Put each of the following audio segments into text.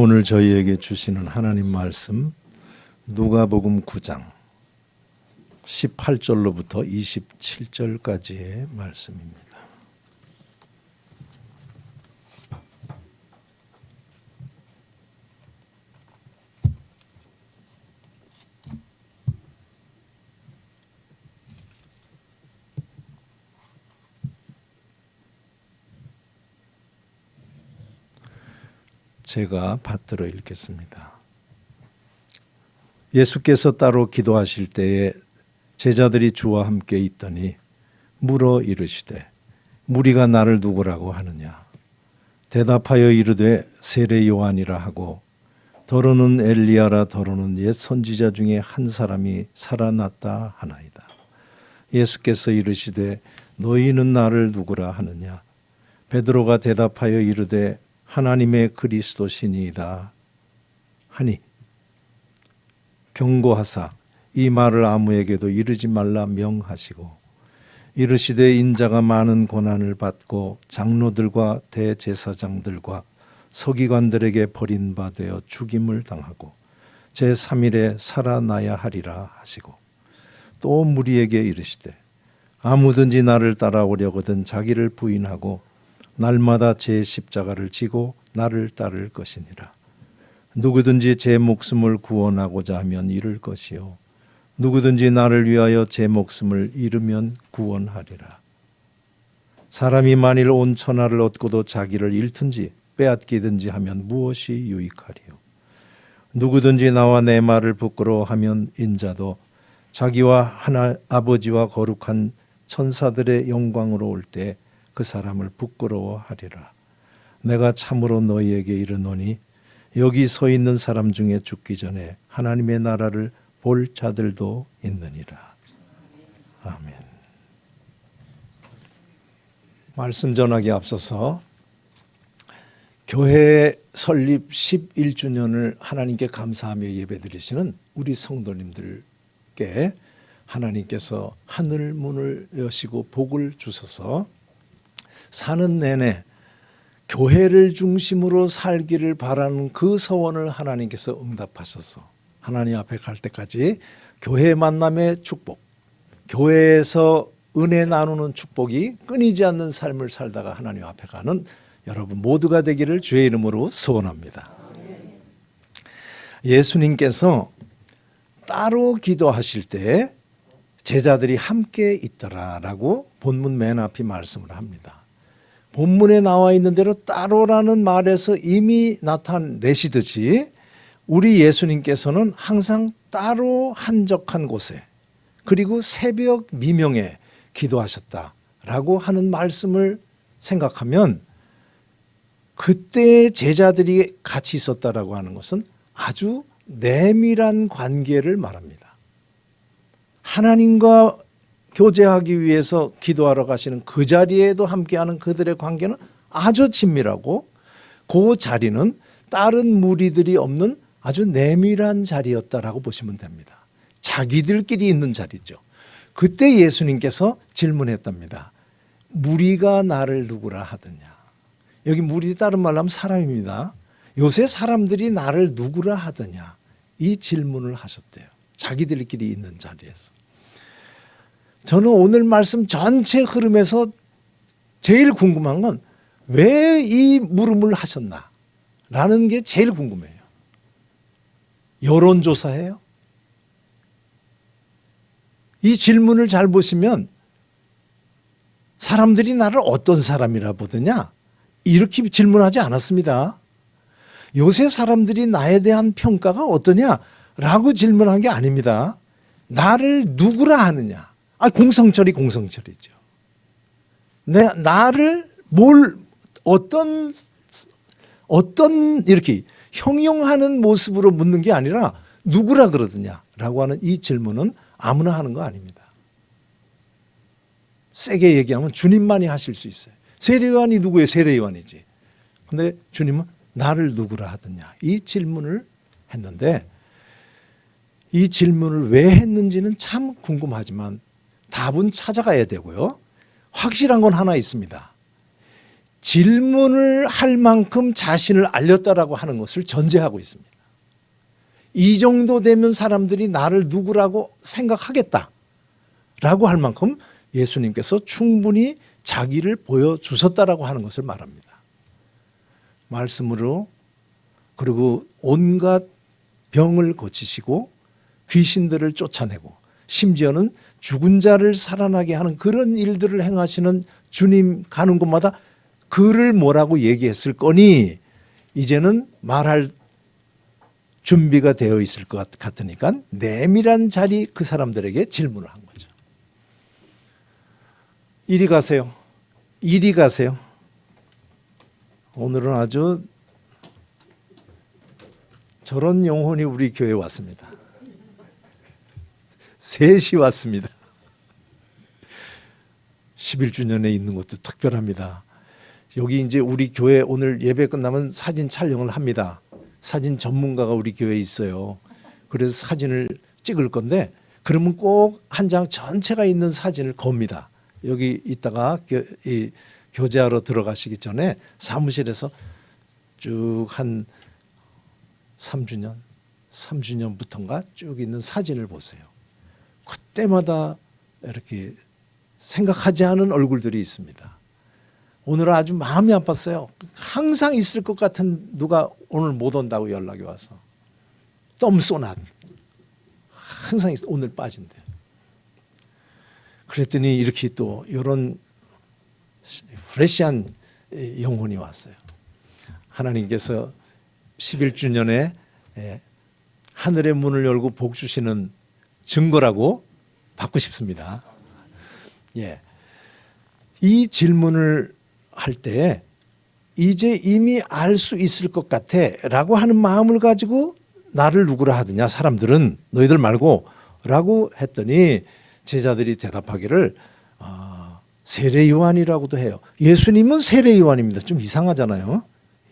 오늘 저희에게 주시는 하나님 말씀 누가복음 9장 18절로부터 27절까지의 말씀입니다. 제가 받들어 읽겠습니다. 예수께서 따로 기도하실 때에 제자들이 주와 함께 있더니 물어 이르시되 무리가 나를 누구라고 하느냐. 대답하여 이르되 세례 요한이라 하고 더러는 엘리야라 더러는 옛 선지자 중에 한 사람이 살아났다 하나이다. 예수께서 이르시되 너희는 나를 누구라 하느냐. 베드로가 대답하여 이르되 하나님의 그리스도시니이다 하니 경고하사 이 말을 아무에게도 이르지 말라 명하시고 이르시되 인자가 많은 고난을 받고 장로들과 대제사장들과 서기관들에게 버림받아 죽임을 당하고 제3일에 살아나야 하리라 하시고 또 무리에게 이르시되 아무든지 나를 따라오려거든 자기를 부인하고 날마다 제 십자가를 지고 나를 따를 것이니라. 누구든지 제 목숨을 구원하고자 하면 잃을 것이요 누구든지 나를 위하여 제 목숨을 잃으면 구원하리라. 사람이 만일 온 천하를 얻고도 자기를 잃든지 빼앗기든지 하면 무엇이 유익하리요. 누구든지 나와 내 말을 부끄러워하면 인자도 자기와 하나 아버지와 거룩한 천사들의 영광으로 올 때 그 사람을 부끄러워하리라. 내가 참으로 너희에게 이르노니 여기 서 있는 사람 중에 죽기 전에 하나님의 나라를 볼 자들도 있느니라. 아멘. 말씀 전하기에 앞서서 교회 설립 11주년을 하나님께 감사하며 예배드리시는 우리 성도님들께 하나님께서 하늘 문을 여시고 복을 주셔서 사는 내내 교회를 중심으로 살기를 바라는 그 소원을 하나님께서 응답하셔서 하나님 앞에 갈 때까지 교회 만남의 축복, 교회에서 은혜 나누는 축복이 끊이지 않는 삶을 살다가 하나님 앞에 가는 여러분 모두가 되기를 주의 이름으로 소원합니다. 예수님께서 따로 기도하실 때 제자들이 함께 있더라라고 본문 맨 앞이 말씀을 합니다. 본문에 나와 있는 대로 따로라는 말에서 이미 나타내시듯이 우리 예수님께서는 항상 따로 한적한 곳에 그리고 새벽 미명에 기도하셨다라고 하는 말씀을 생각하면 그때 제자들이 같이 있었다라고 하는 것은 아주 내밀한 관계를 말합니다. 하나님과 교제하기 위해서 기도하러 가시는 그 자리에도 함께하는 그들의 관계는 아주 친밀하고 그 자리는 다른 무리들이 없는 아주 내밀한 자리였다라고 보시면 됩니다. 자기들끼리 있는 자리죠. 그때 예수님께서 질문했답니다. 무리가 나를 누구라 하더냐. 여기 무리 다른 말로 하면 사람입니다. 요새 사람들이 나를 누구라 하더냐. 이 질문을 하셨대요. 자기들끼리 있는 자리에서. 저는 오늘 말씀 전체 흐름에서 제일 궁금한 건 왜 이 물음을 하셨나? 라는 게 제일 궁금해요. 여론조사예요? 이 질문을 잘 보시면 사람들이 나를 어떤 사람이라 보더냐? 이렇게 질문하지 않았습니다. 요새 사람들이 나에 대한 평가가 어떠냐? 라고 질문한 게 아닙니다. 나를 누구라 하느냐? 공성철이 공성철이죠. 나를 어떤 이렇게 형용하는 모습으로 묻는 게 아니라 누구라 그러느냐라고 하는 이 질문은 아무나 하는 거 아닙니다. 세게 얘기하면 주님만이 하실 수 있어요. 세례요한이 누구예요? 세례요한이지. 근데 주님은 나를 누구라 하느냐 이 질문을 했는데 이 질문을 왜 했는지는 참 궁금하지만 답은 찾아가야 되고요. 확실한 건 하나 있습니다. 질문을 할 만큼 자신을 알렸다라고 하는 것을 전제하고 있습니다. 이 정도 되면 사람들이 나를 누구라고 생각하겠다라고 할 만큼 예수님께서 충분히 자기를 보여주셨다라고 하는 것을 말합니다. 말씀으로, 그리고 온갖 병을 고치시고 귀신들을 쫓아내고 심지어는 죽은 자를 살아나게 하는 그런 일들을 행하시는 주님 가는 곳마다 그를 뭐라고 얘기했을 거니 이제는 말할 준비가 되어 있을 것 같으니까 내밀한 자리 그 사람들에게 질문을 한 거죠. 이리 가세요. 이리 가세요. 오늘은 아주 저런 영혼이 우리 교회에 왔습니다. 셋이 왔습니다. 11주년에 있는 것도 특별합니다. 여기 이제 우리 교회 오늘 예배 끝나면 사진 촬영을 합니다. 사진 전문가가 우리 교회에 있어요. 그래서 사진을 찍을 건데 그러면 꼭 한 장 전체가 있는 사진을 겁니다. 여기 있다가 교제하러 들어가시기 전에 사무실에서 쭉 한 3주년부터인가 쭉 있는 사진을 보세요. 그때마다 이렇게 생각하지 않은 얼굴들이 있습니다. 오늘은 아주 마음이 아팠어요. 항상 있을 것 같은 누가 오늘 못 온다고 연락이 와서 덤쏘나 항상 오늘 빠진대. 그랬더니 이렇게 또 이런 프레시한 영혼이 왔어요. 하나님께서 11주년에 하늘의 문을 열고 복 주시는 증거라고 받고 싶습니다. 예. 이 질문을 할 때 이제 이미 알 수 있을 것 같아 라고 하는 마음을 가지고 나를 누구라 하느냐 사람들은 너희들 말고 라고 했더니 제자들이 대답하기를 세례 요한이라고도 해요. 예수님은 세례 요한입니다. 좀 이상하잖아요.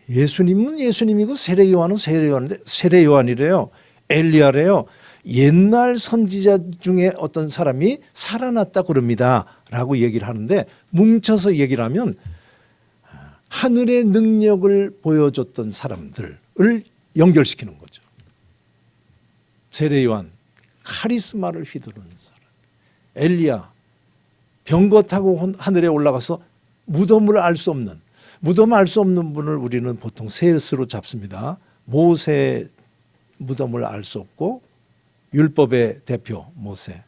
예수님은 예수님이고 세례 요한은 세례 요한인데 세례 요한이래요. 엘리야래요. 옛날 선지자 중에 어떤 사람이 살아났다 그럽니다 라고 얘기를 하는데 뭉쳐서 얘기를 하면 하늘의 능력을 보여줬던 사람들을 연결시키는 거죠. 세례 요한, 카리스마를 휘두르는 사람. 엘리야, 병거 타고 하늘에 올라가서 무덤을 알 수 없는, 무덤을 알 수 없는 분을 우리는 보통 셋으로 잡습니다. 모세 무덤을 알 수 없고 율법의 대표 모세,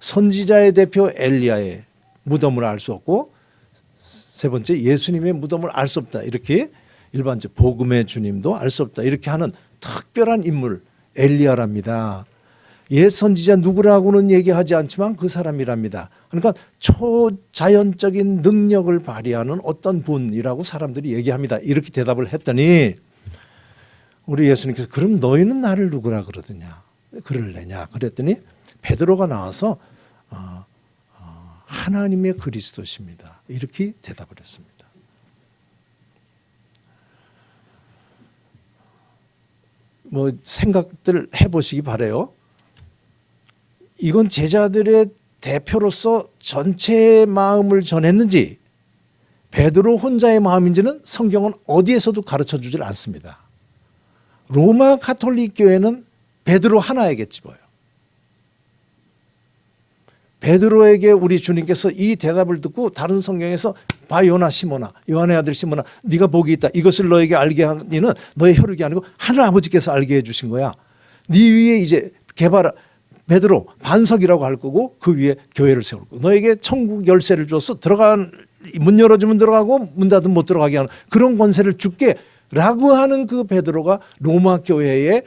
선지자의 대표 엘리야의 무덤을 알 수 없고 세 번째 예수님의 무덤을 알 수 없다. 이렇게 일반적 복음의 주님도 알 수 없다. 이렇게 하는 특별한 인물 엘리야랍니다. 옛 선지자 누구라고는 얘기하지 않지만 그 사람이랍니다. 그러니까 초자연적인 능력을 발휘하는 어떤 분이라고 사람들이 얘기합니다. 이렇게 대답을 했더니 우리 예수님께서 그럼 너희는 나를 누구라 그러더냐? 그럴래냐? 그랬더니 베드로가 나와서 하나님의 그리스도십니다. 이렇게 대답을 했습니다. 뭐 생각들 해보시기 바라요. 이건 제자들의 대표로서 전체의 마음을 전했는지 베드로 혼자의 마음인지는 성경은 어디에서도 가르쳐주질 않습니다. 로마 가톨릭 교회는 베드로 하나에게 집어요. 베드로에게 우리 주님께서 이 대답을 듣고 다른 성경에서 봐 요나 시모나 요한의 아들 시모나 네가 복이 있다. 이것을 너에게 알게 하니는 너의 혈육이 아니고 하늘 아버지께서 알게 해주신 거야. 네 위에 이제 베드로 반석이라고 할 거고 그 위에 교회를 세울 거고 너에게 천국 열쇠를 줘서 문 열어주면 들어가고 문 닫으면 못 들어가게 하는 그런 권세를 줄게 라고 하는 그 베드로가 로마 교회의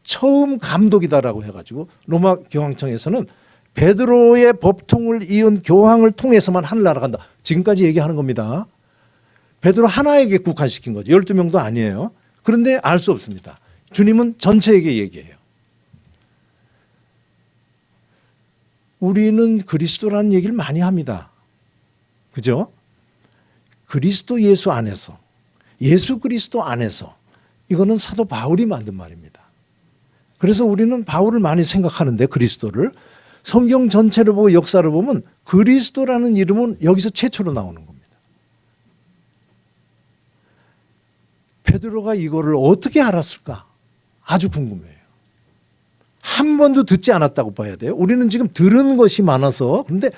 처음 감독이다라고 해가지고 로마 교황청에서는 베드로의 법통을 이은 교황을 통해서만 하늘나라 간다. 지금까지 얘기하는 겁니다. 베드로 하나에게 국한시킨 거죠. 12명도 아니에요. 그런데 알 수 없습니다. 주님은 전체에게 얘기해요. 우리는 그리스도라는 얘기를 많이 합니다. 그죠? 그리스도 예수 안에서, 예수 그리스도 안에서, 이거는 사도 바울이 만든 말입니다. 그래서 우리는 바울을 많이 생각하는데 그리스도를 성경 전체를 보고 역사를 보면 그리스도라는 이름은 여기서 최초로 나오는 겁니다. 베드로가 이거를 어떻게 알았을까? 아주 궁금해요. 한 번도 듣지 않았다고 봐야 돼요. 우리는 지금 들은 것이 많아서. 그런데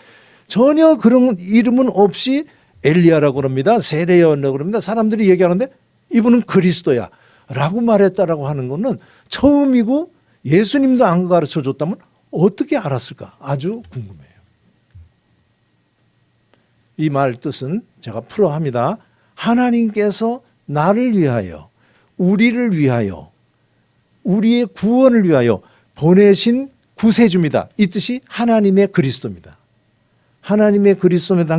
전혀 그런 이름은 없이 엘리야라고 그럽니다. 세례요한이라고 그럽니다. 사람들이 얘기하는데 이분은 그리스도야 라고 말했다라고 하는 것은 처음이고 예수님도 안 가르쳐 줬다면 어떻게 알았을까? 아주 궁금해요. 이 말 뜻은 제가 풀어합니다. 하나님께서 나를 위하여, 우리를 위하여, 우리의 구원을 위하여 보내신 구세주입니다. 이 뜻이 하나님의 그리스도입니다. 하나님의 그리스도입니다.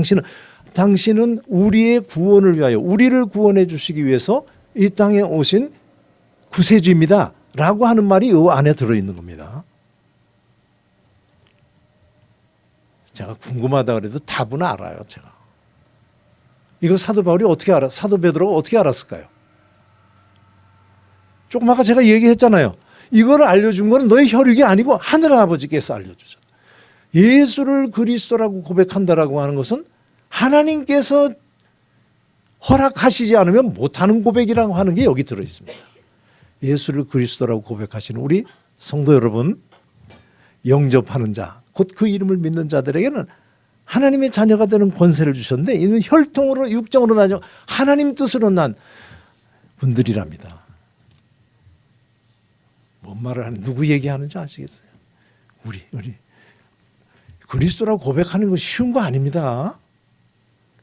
당신은 우리의 구원을 위하여, 우리를 구원해 주시기 위해서 이 땅에 오신 구세주입니다. 라고 하는 말이 이 안에 들어있는 겁니다. 제가 궁금하다 그래도 답은 알아요. 제가. 이거 사도 바울이 어떻게 사도 베드로가 어떻게 알았을까요? 조금 아까 제가 얘기했잖아요. 이걸 알려준 건 너의 혈육이 아니고 하늘아버지께서 알려주셨다. 예수를 그리스도라고 고백한다라고 하는 것은 하나님께서 허락하시지 않으면 못하는 고백이라고 하는 게 여기 들어있습니다. 예수를 그리스도라고 고백하시는 우리 성도 여러분, 영접하는 자, 곧 그 이름을 믿는 자들에게는 하나님의 자녀가 되는 권세를 주셨는데 이는 혈통으로 육정으로 나죠. 하나님 뜻으로 난 분들이랍니다. 뭔 말을 하는, 누구 얘기하는지 아시겠어요? 우리 그리스도라고 고백하는 거 쉬운 거 아닙니다.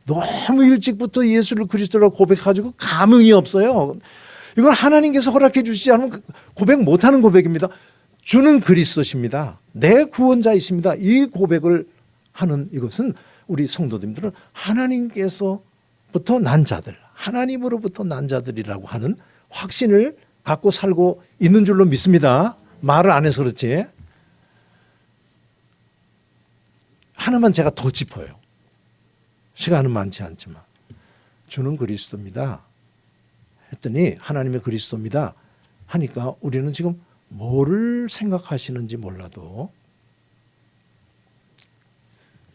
너무 일찍부터 예수를 그리스도라고 고백하고 감흥이 없어요. 이건 하나님께서 허락해 주시지 않으면 고백 못하는 고백입니다. 주는 그리스도십니다. 내 구원자이십니다. 이 고백을 하는 이것은 우리 성도님들은 하나님께서부터 난 자들, 하나님으로부터 난 자들이라고 하는 확신을 갖고 살고 있는 줄로 믿습니다. 말을 안 해서 그렇지. 하나만 제가 더 짚어요. 시간은 많지 않지만. 주는 그리스도입니다. 했더니 하나님의 그리스도입니다. 하니까 우리는 지금 뭐를 생각하시는지 몰라도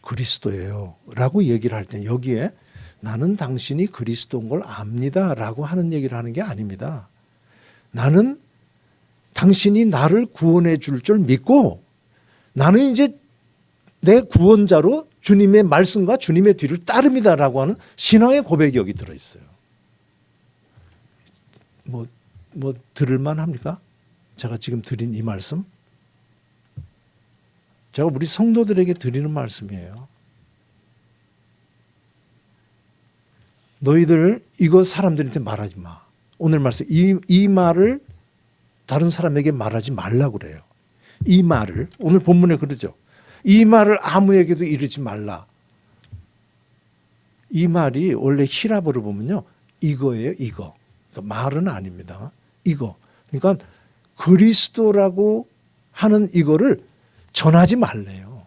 그리스도예요 라고 얘기를 할 때 여기에 나는 당신이 그리스도인 걸 압니다 라고 하는 얘기를 하는 게 아닙니다. 나는 당신이 나를 구원해 줄 줄 믿고 나는 이제 내 구원자로 주님의 말씀과 주님의 뒤를 따릅니다 라고 하는 신앙의 고백이 여기 들어있어요. 뭐 들을만 합니까? 제가 지금 드린 이 말씀? 제가 우리 성도들에게 드리는 말씀이에요. 너희들 이거 사람들한테 말하지 마. 오늘 말씀 이 말을 다른 사람에게 말하지 말라고 그래요. 이 말을 오늘 본문에 그러죠. 이 말을 아무에게도 이르지 말라. 이 말이 원래 히라보를 보면요. 이거예요. 이거. 그러니까 말은 아닙니다. 이거. 그러니까 그리스도라고 하는 이거를 전하지 말래요.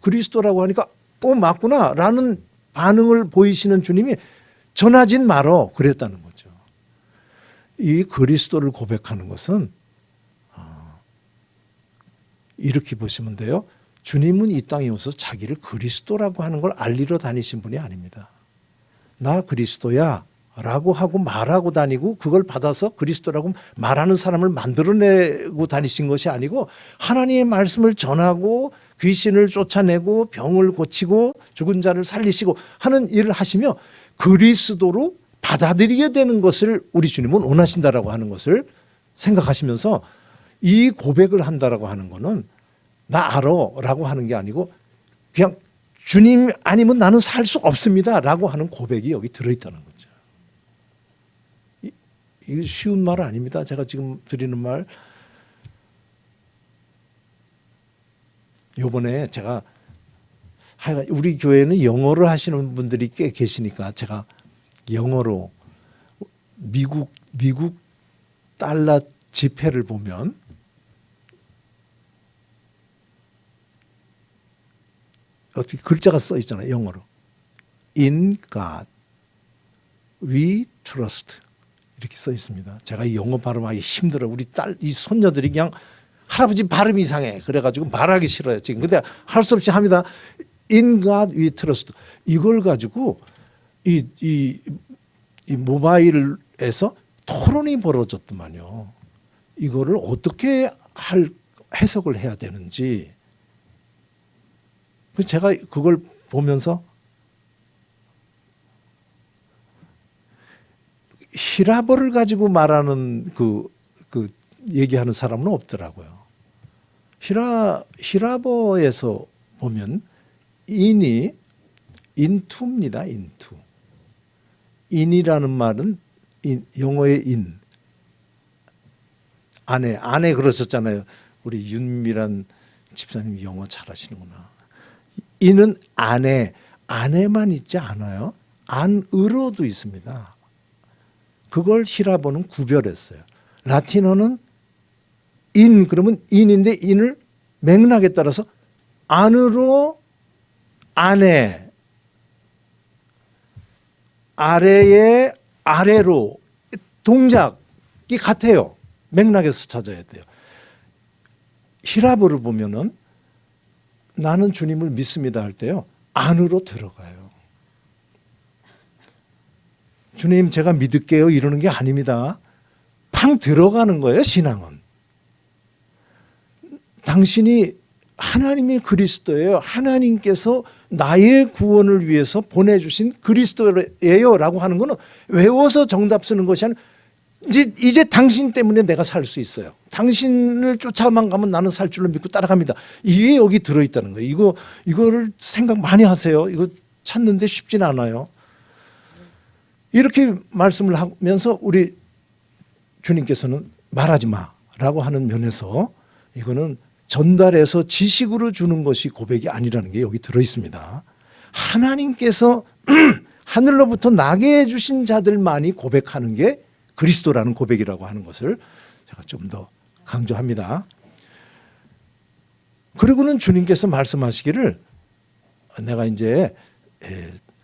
그리스도라고 하니까 맞구나 라는 반응을 보이시는 주님이 전하진 말어 그랬다는 거죠. 이 그리스도를 고백하는 것은 이렇게 보시면 돼요. 주님은 이 땅에 오셔서 자기를 그리스도라고 하는 걸 알리러 다니신 분이 아닙니다. 나 그리스도야 라고 하고 말하고 다니고 그걸 받아서 그리스도라고 말하는 사람을 만들어내고 다니신 것이 아니고 하나님의 말씀을 전하고 귀신을 쫓아내고 병을 고치고 죽은 자를 살리시고 하는 일을 하시며 그리스도로 받아들이게 되는 것을 우리 주님은 원하신다라고 하는 것을 생각하시면서 이 고백을 한다라고 하는 것은 나 알아 라고 하는 게 아니고 그냥 주님 아니면 나는 살 수 없습니다 라고 하는 고백이 여기 들어있다는 거죠. 이게 쉬운 말 아닙니다. 제가 지금 드리는 말. 요번에 제가 우리 교회는 영어를 하시는 분들이 꽤 계시니까 제가 영어로 미국 달러 지폐를 보면 어떻게 글자가 써 있잖아요. 영어로. In God we trust 이렇게 써 있습니다. 제가 이 영어 발음하기 힘들어요. 우리 이 손녀들이 그냥 할아버지 발음이 이상해. 그래가지고 말하기 싫어요. 지금. 근데 할 수 없이 합니다. In God we trust. 이걸 가지고 이 모바일에서 토론이 벌어졌더만요. 이거를 어떻게 해석을 해야 되는지. 제가 그걸 보면서 히라버를 가지고 말하는 그 얘기하는 사람은 없더라고요. 히라버에서 보면 인이 into입니다. into. in이라는 말은 영어의 in. 아내 그러셨잖아요. 우리 윤미란 집사님 영어 잘하시는구나. in은 아내만 있지 않아요. 안으로도 있습니다. 그걸 히라버는 구별했어요. 라틴어는 in 그러면 in인데 in을 맥락에 따라서 안으로 아내, 아래에 아래로 동작이 같아요. 맥락에서 찾아야 돼요. 히라버를 보면은 나는 주님을 믿습니다 할 때요. 안으로 들어가요. 주님 제가 믿을게요 이러는 게 아닙니다. 팡 들어가는 거예요. 신앙은. 당신이 하나님의 그리스도예요. 하나님께서 나의 구원을 위해서 보내주신 그리스도예요 라고 하는 거는 외워서 정답 쓰는 것이 아니라 이제 당신 때문에 내가 살 수 있어요. 당신을 쫓아만 가면 나는 살 줄로 믿고 따라갑니다. 이게 여기 들어있다는 거예요. 이거를 생각 많이 하세요. 이거 찾는데 쉽진 않아요. 이렇게 말씀을 하면서 우리 주님께서는 말하지 마라고 하는 면에서 이거는 전달해서 지식으로 주는 것이 고백이 아니라는 게 여기 들어있습니다. 하나님께서 하늘로부터 나게 해주신 자들만이 고백하는 게 그리스도라는 고백이라고 하는 것을 제가 좀 더 강조합니다. 그리고는 주님께서 말씀하시기를 내가 이제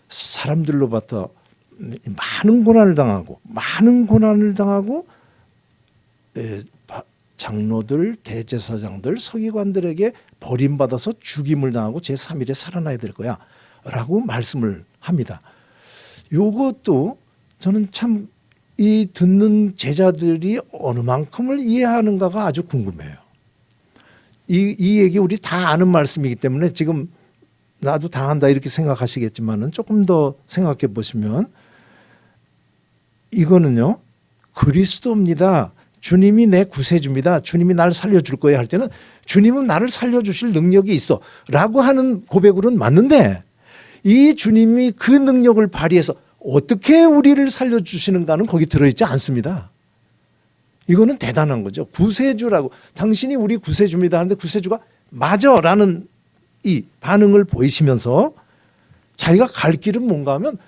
사람들로부터 많은 고난을 당하고 장로들, 대제사장들, 서기관들에게 버림받아서 죽임을 당하고 제3일에 살아나야 될 거야 라고 말씀을 합니다. 이것도 저는 참 이 듣는 제자들이 어느 만큼을 이해하는가가 아주 궁금해요. 이 얘기 우리 다 아는 말씀이기 때문에 지금 나도 다 안다 이렇게 생각하시겠지만은 조금 더 생각해 보시면 이거는요 그리스도입니다. 주님이 내 구세주입니다. 주님이 나를 살려줄 거야 할 때는 주님은 나를 살려주실 능력이 있어 라고 하는 고백으로는 맞는데 이 주님이 그 능력을 발휘해서 어떻게 우리를 살려주시는가는 거기 들어있지 않습니다. 이거는 대단한 거죠. 구세주라고 당신이 우리 구세주입니다 하는데 구세주가 맞아 라는 이 반응을 보이시면서 자기가 갈 길은 뭔가 하면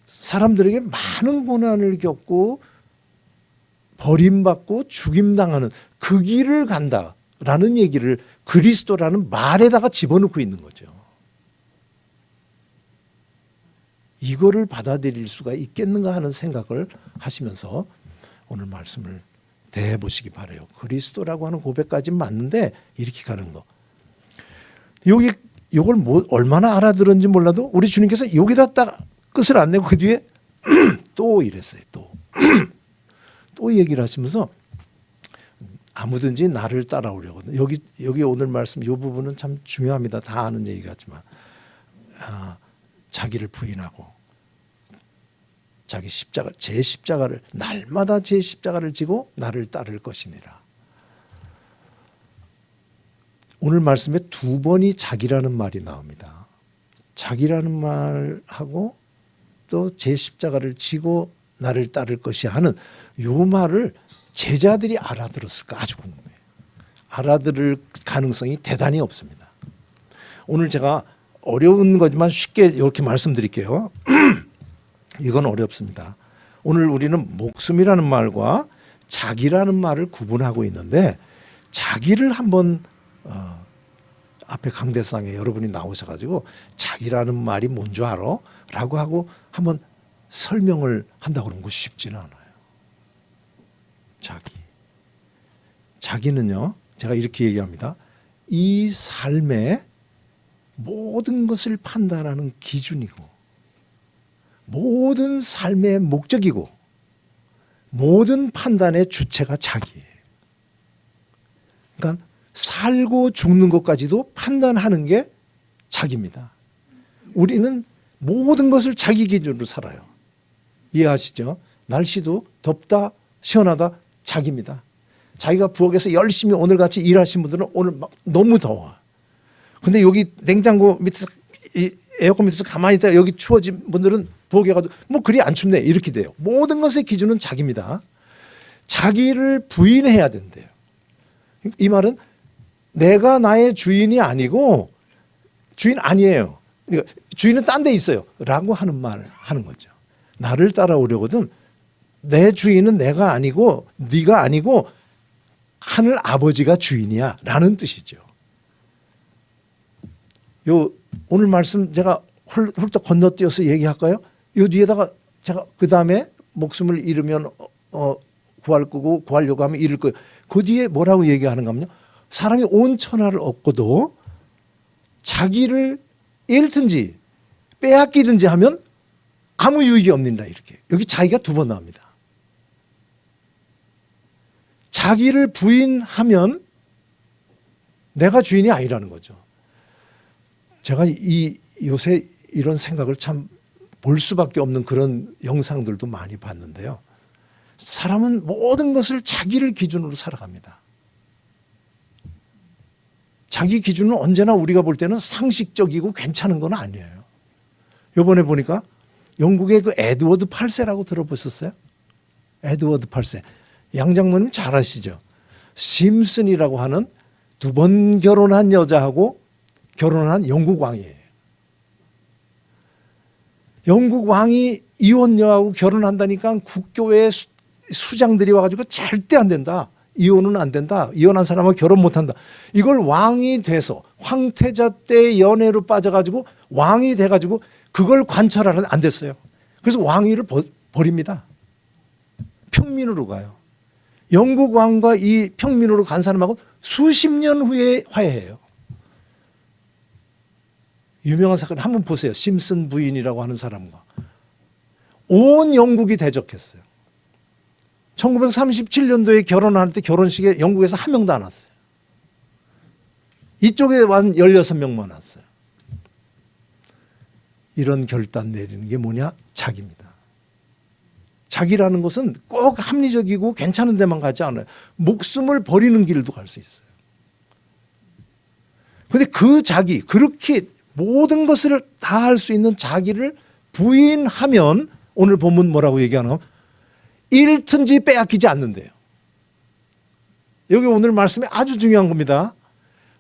사람들에게 많은 고난을 겪고 버림받고 죽임당하는 그 길을 간다라는 얘기를 그리스도라는 말에다가 집어넣고 있는 거죠. 이거를 받아들일 수가 있겠는가 하는 생각을 하시면서 오늘 말씀을 대해 보시기 바라요. 그리스도라고 하는 고백까지는 맞는데 이렇게 가는 거. 이걸 얼마나 알아들었는지 몰라도 우리 주님께서 여기다 딱 끝을 안 내고 그 뒤에 또 이랬어요. 또 얘기를 하시면서 아무든지 나를 따라오려고. 여기 오늘 말씀 이 부분은 참 중요합니다. 다 아는 얘기 같지만 자기를 부인하고 자기 제 십자가를 날마다 제 십자가를 지고 나를 따를 것이니라. 오늘 말씀에 두 번이 자기라는 말이 나옵니다. 자기라는 말하고 또 제 십자가를 지고 나를 따를 것이 하는 요 말을 제자들이 알아들었을까 아주 궁금해요. 알아들을 가능성이 대단히 없습니다. 오늘 제가 어려운 거지만 쉽게 이렇게 말씀드릴게요. 이건 어렵습니다. 오늘 우리는 목숨이라는 말과 자기라는 말을 구분하고 있는데 자기를 한번 앞에 강대상에 여러분이 나오셔가지고 자기라는 말이 뭔지 알아? 라고 하고 한번 설명을 한다고 그러는 거 쉽지는 않아요. 자기는요 제가 이렇게 얘기합니다. 이 삶에 모든 것을 판단하는 기준이고 모든 삶의 목적이고 모든 판단의 주체가 자기예요. 그러니까 살고 죽는 것까지도 판단하는 게 자기입니다. 우리는 모든 것을 자기 기준으로 살아요. 이해하시죠? 날씨도 덥다 시원하다 자기입니다. 자기가 부엌에서 열심히 오늘같이 일하신 분들은 오늘 막 너무 더워. 근데 여기 냉장고 밑에서 에어컨 밑에서 가만히 있다가 여기 추워진 분들은 부엌에 가도 뭐 그리 안 춥네 이렇게 돼요. 모든 것의 기준은 자기입니다. 자기를 부인해야 된대요. 이 말은 내가 나의 주인이 아니고 주인 아니에요. 그러니까 주인은 딴 데 있어요 라고 하는 말 하는 거죠. 나를 따라오려거든 내 주인은 내가 아니고 네가 아니고 하늘 아버지가 주인이야 라는 뜻이죠. 요 오늘 말씀 제가 훌쩍 건너뛰어서 얘기할까요? 요 뒤에다가 제가 그 다음에 목숨을 잃으면 구할 거고 구하려고 하면 잃을 거예요. 그 뒤에 뭐라고 얘기하는가 하면요. 사람이 온 천하를 얻고도 자기를 잃든지 빼앗기든지 하면 아무 유익이 없는다 이렇게. 여기 자기가 두 번 나옵니다. 자기를 부인하면 내가 주인이 아니라는 거죠. 제가 요새 이런 생각을 참 볼 수밖에 없는 그런 영상들도 많이 봤는데요. 사람은 모든 것을 자기를 기준으로 살아갑니다. 자기 기준은 언제나 우리가 볼 때는 상식적이고 괜찮은 건 아니에요. 이번에 보니까 영국의 그 에드워드 8세라고 들어보셨어요? 에드워드 8세. 양 장모님 잘 아시죠? 심슨이라고 하는 2번 결혼한 여자하고 결혼한 영국 왕이에요. 영국 왕이 이혼녀하고 결혼한다니까 국교회 수장들이 와가지고 절대 안 된다. 이혼은 안 된다. 이혼한 사람은 결혼 못한다. 이걸 왕이 돼서 황태자 때 연애로 빠져가지고 왕이 돼가지고 그걸 관철하는 안 됐어요. 그래서 왕위를 버립니다. 평민으로 가요. 영국 왕과 이 평민으로 간 사람하고 수십 년 후에 화해해요. 유명한 사건 한번 보세요. 심슨 부인이라고 하는 사람과 온 영국이 대적했어요. 1937년도에 결혼할 때 결혼식에 영국에서 한 명도 안 왔어요. 이쪽에 완 16명만 왔어요. 이런 결단 내리는 게 뭐냐? 자기입니다. 자기라는 것은 꼭 합리적이고 괜찮은 데만 가지 않아요. 목숨을 버리는 길도 갈 수 있어요. 그런데 그 자기, 그렇게 모든 것을 다 할 수 있는 자기를 부인하면 오늘 본문 뭐라고 얘기하나? 잃든지 빼앗기지 않는데요. 여기 오늘 말씀이 아주 중요한 겁니다.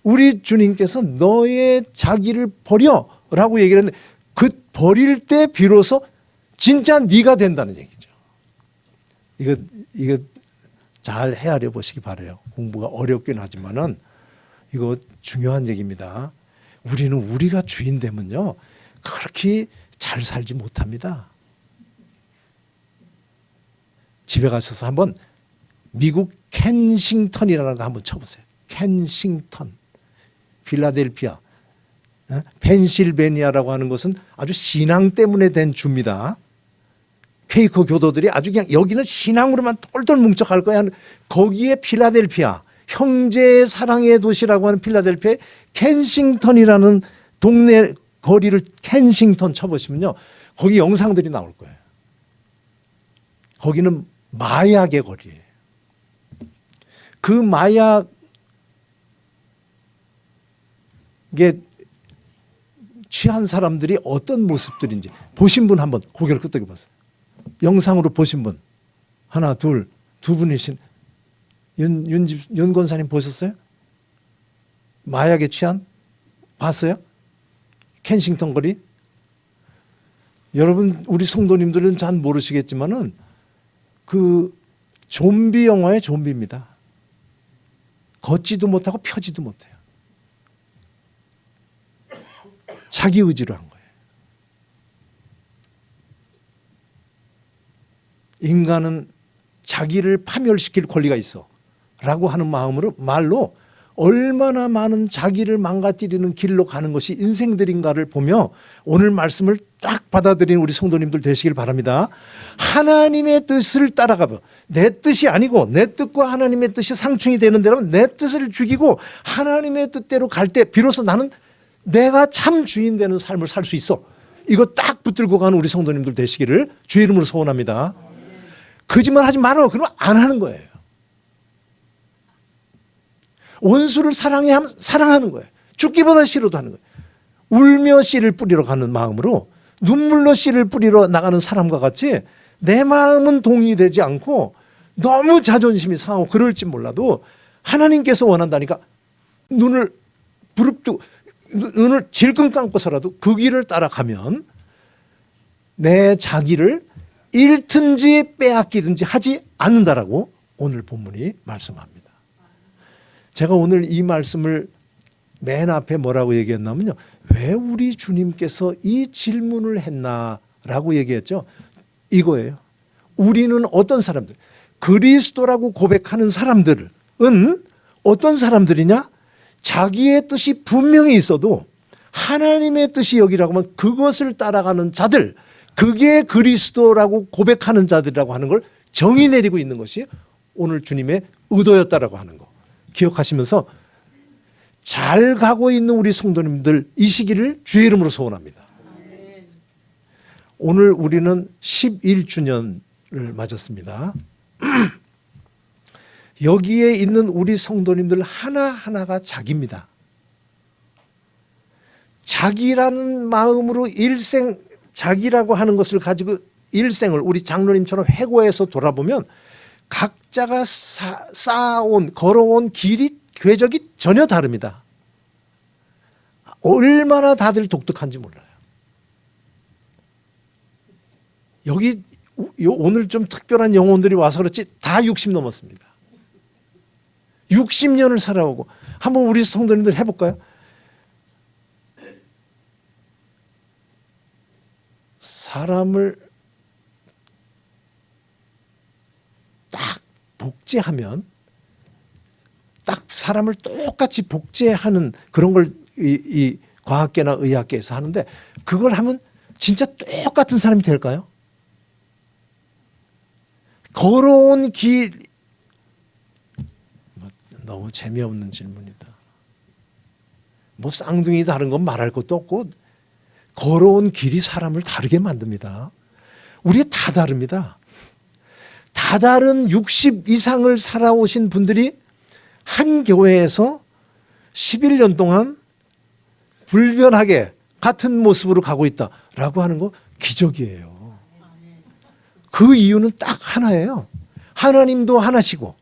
우리 주님께서 너의 자기를 버려라고 얘기를 했는데 그 버릴 때 비로소 진짜 네가 된다는 얘기죠. 이거 잘 헤아려 보시기 바라요. 공부가 어렵긴 하지만은 이거 중요한 얘기입니다. 우리는 우리가 주인 되면요 그렇게 잘 살지 못합니다. 집에 가셔서 한번 미국 켄싱턴이라는 거 한번 쳐보세요. 켄싱턴, 필라델피아, 펜실베니아라고 하는 것은 아주 신앙 때문에 된 주입니다. 퀘이커 교도들이 아주 그냥 여기는 신앙으로만 똘똘 뭉쳐갈 거야. 거기에 필라델피아, 형제의 사랑의 도시라고 하는 필라델피아의 켄싱턴이라는 동네 거리를 켄싱턴 쳐보시면요. 거기 영상들이 나올 거예요. 거기는 마약의 거리예요. 그 마약에 취한 사람들이 어떤 모습들인지 보신 분 한번 고개를 끄덕여 보세요. 영상으로 보신 분 하나 두 분이신 윤 권사님 보셨어요? 마약에 취한 봤어요? 켄싱턴 거리? 여러분 우리 성도님들은 잘 모르시겠지만은 그 좀비 영화의 좀비입니다. 걷지도 못하고 펴지도 못해요. 자기 의지로 한 거예요. 인간은 자기를 파멸시킬 권리가 있어 라고 하는 말로 얼마나 많은 자기를 망가뜨리는 길로 가는 것이 인생들인가를 보며 오늘 말씀을 딱 받아들이는 우리 성도님들 되시길 바랍니다. 하나님의 뜻을 따라가며 내 뜻이 아니고 내 뜻과 하나님의 뜻이 상충이 되는 데라면 내 뜻을 죽이고 하나님의 뜻대로 갈 때 비로소 나는 내가 참 주인 되는 삶을 살 수 있어. 이거 딱 붙들고 가는 우리 성도님들 되시기를 주의 이름으로 소원합니다. 거짓말 하지 말아. 그러면 안 하는 거예요. 원수를 사랑하는 거예요. 죽기보다 싫어도 하는 거예요. 울며 씨를 뿌리러 가는 마음으로 눈물로 씨를 뿌리러 나가는 사람과 같이 내 마음은 동의되지 않고 너무 자존심이 상하고 그럴지 몰라도 하나님께서 원한다니까 눈을 부릅뜨고 눈을 질끈 감고서라도 그 길을 따라가면 내 자기를 잃든지 빼앗기든지 하지 않는다라고 오늘 본문이 말씀합니다. 제가 오늘 이 말씀을 맨 앞에 뭐라고 얘기했냐면요. 왜 우리 주님께서 이 질문을 했나라고 얘기했죠. 이거예요. 우리는 어떤 사람들, 그리스도라고 고백하는 사람들은 어떤 사람들이냐? 자기의 뜻이 분명히 있어도 하나님의 뜻이 여기라고 하면 그것을 따라가는 자들, 그게 그리스도라고 고백하는 자들이라고 하는 걸 정의 내리고 있는 것이 오늘 주님의 의도였다라고 하는 거 기억하시면서 잘 가고 있는 우리 성도님들 이 시기를 주의 이름으로 소원합니다. 오늘 우리는 11주년을 맞았습니다. 여기에 있는 우리 성도님들 하나하나가 자기입니다. 자기라는 마음으로 일생, 자기라고 하는 것을 가지고 일생을 우리 장로님처럼 회고해서 돌아보면 각자가 쌓아온, 걸어온 길이, 궤적이 전혀 다릅니다. 얼마나 다들 독특한지 몰라요. 여기 오늘 좀 특별한 영혼들이 와서 그렇지 다 60 넘었습니다. 60년을 살아오고 한번 우리 성도님들 해볼까요? 사람을 딱 복제하면 딱 사람을 똑같이 복제하는 그런 걸 이 과학계나 의학계에서 하는데 그걸 하면 진짜 똑같은 사람이 될까요? 걸어온 길, 너무 재미없는 질문이다. 뭐 쌍둥이 다른 건 말할 것도 없고 걸어온 길이 사람을 다르게 만듭니다. 우리 다 다릅니다. 다 다른 60 이상을 살아오신 분들이 한 교회에서 11년 동안 불변하게 같은 모습으로 가고 있다라고 하는 거 기적이에요. 그 이유는 딱 하나예요. 하나님도 하나시고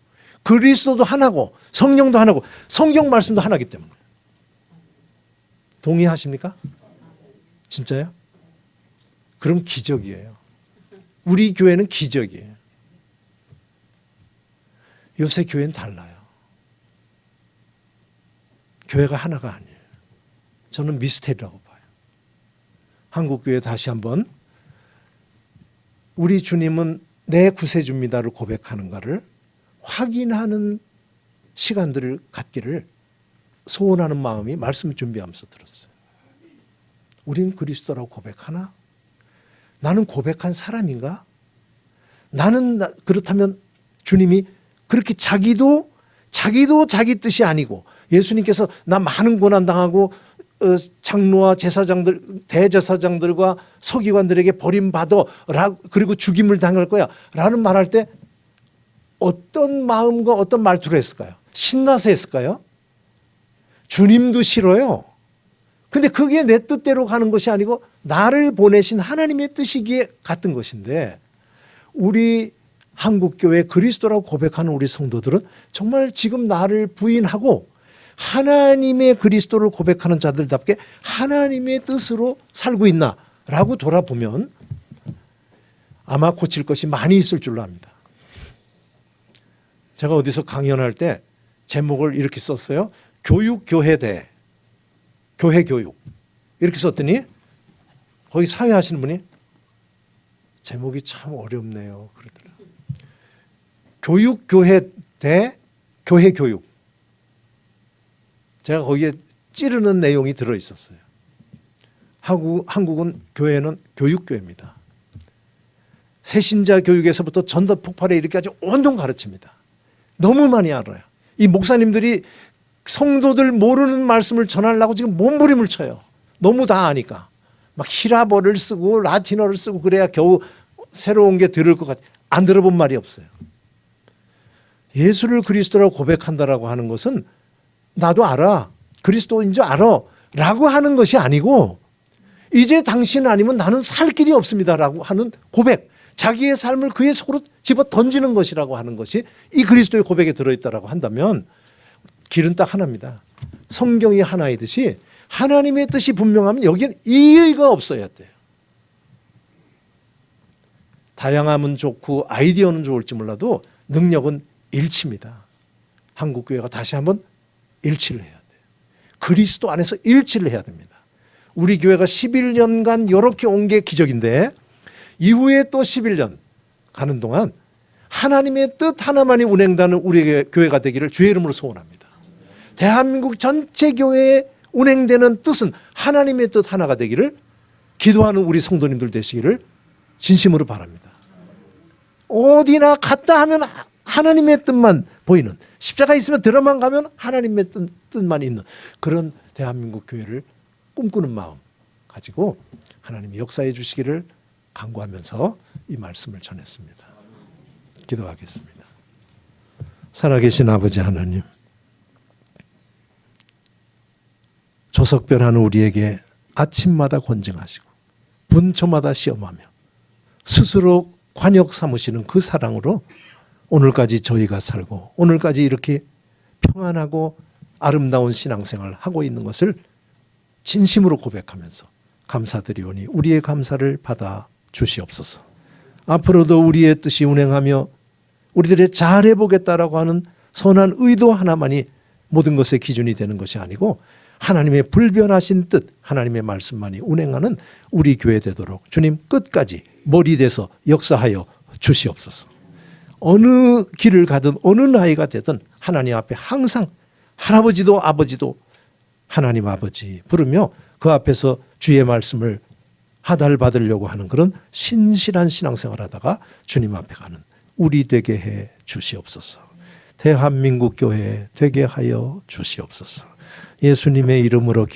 그리스도도 하나고 성령도 하나고 성경 말씀도 하나이기 때문에. 동의하십니까? 진짜요? 그럼 기적이에요. 우리 교회는 기적이에요. 요새 교회는 달라요. 교회가 하나가 아니에요. 저는 미스테리라고 봐요. 한국교회 다시 한번 우리 주님은 내 구세주입니다를 고백하는가를 확인하는 시간들을 갖기를 소원하는 마음이 말씀 준비하면서 들었어요. 우리는 그리스도라고 고백하나? 나는 고백한 사람인가? 나는 그렇다면 주님이 그렇게 자기도 자기 뜻이 아니고 예수님께서 나 많은 고난 당하고 장로와 제사장들, 대제사장들과 서기관들에게 버림받아 그리고 죽임을 당할 거야 라는 말할 때 어떤 마음과 어떤 말투로 했을까요? 신나서 했을까요? 주님도 싫어요. 근데 그게 내 뜻대로 가는 것이 아니고 나를 보내신 하나님의 뜻이기에 같은 것인데 우리 한국교회 그리스도라고 고백하는 우리 성도들은 정말 지금 나를 부인하고 하나님의 그리스도를 고백하는 자들답게 하나님의 뜻으로 살고 있나라고 돌아보면 아마 고칠 것이 많이 있을 줄로 압니다. 제가 어디서 강연할 때 제목을 이렇게 썼어요. 교육교회대, 교회교육 이렇게 썼더니 거기 사회하시는 분이 제목이 참 어렵네요 그러더라고요. 교육교회대, 교회교육. 제가 거기에 찌르는 내용이 들어 있었어요. 한국은 교회는 교육교회입니다. 새신자 교육에서부터 전도 폭발에 이르기까지 온통 가르칩니다. 너무 많이 알아요. 이 목사님들이 성도들 모르는 말씀을 전하려고 지금 몸부림을 쳐요. 너무 다 아니까. 막 히라버를 쓰고 라틴어를 쓰고 그래야 겨우 새로운 게 들을 것 같아요. 안 들어본 말이 없어요. 예수를 그리스도라고 고백한다라고 하는 것은 나도 알아. 그리스도인 줄 알아. 라고 하는 것이 아니고 이제 당신 아니면 나는 살 길이 없습니다. 라고 하는 고백. 자기의 삶을 그의 속으로 집어 던지는 것이라고 하는 것이 이 그리스도의 고백에 들어있다라고 한다면 길은 딱 하나입니다. 성경이 하나이듯이 하나님의 뜻이 분명하면 여기엔 이의가 없어야 돼요. 다양함은 좋고 아이디어는 좋을지 몰라도 능력은 일치입니다. 한국교회가 다시 한번 일치를 해야 돼요. 그리스도 안에서 일치를 해야 됩니다. 우리 교회가 11년간 이렇게 온 게 기적인데 이후에 또 11년 가는 동안 하나님의 뜻 하나만이 운행되는 우리 교회가 되기를 주의 이름으로 소원합니다. 대한민국 전체 교회에 운행되는 뜻은 하나님의 뜻 하나가 되기를 기도하는 우리 성도님들 되시기를 진심으로 바랍니다. 어디나 갔다 하면 하나님의 뜻만 보이는, 십자가 있으면 들어만 가면 하나님의 뜻만 있는 그런 대한민국 교회를 꿈꾸는 마음 가지고 하나님이 역사해 주시기를 간구하면서 이 말씀을 전했습니다. 기도하겠습니다. 살아계신 아버지 하나님, 조석변하는 우리에게 아침마다 권증하시고 분초마다 시험하며 스스로 관역 삼으시는 그 사랑으로 오늘까지 저희가 살고 오늘까지 이렇게 평안하고 아름다운 신앙생활을 하고 있는 것을 진심으로 고백하면서 감사드리오니 우리의 감사를 받아 주시옵소서. 앞으로도 우리의 뜻이 운행하며 우리들의 잘해보겠다라고 하는 선한 의도 하나만이 모든 것의 기준이 되는 것이 아니고 하나님의 불변하신 뜻, 하나님의 말씀만이 운행하는 우리 교회 되도록 주님 끝까지 머리 대서 역사하여 주시옵소서. 어느 길을 가든 어느 나이가 되든 하나님 앞에 항상 할아버지도 아버지도 하나님 아버지 부르며 그 앞에서 주의 말씀을 하달받으려고 하는 그런 신실한 신앙생활 하다가 주님 앞에 가는 우리 되게 해 주시옵소서. 대한민국 교회 되게 하여 주시옵소서. 예수님의 이름으로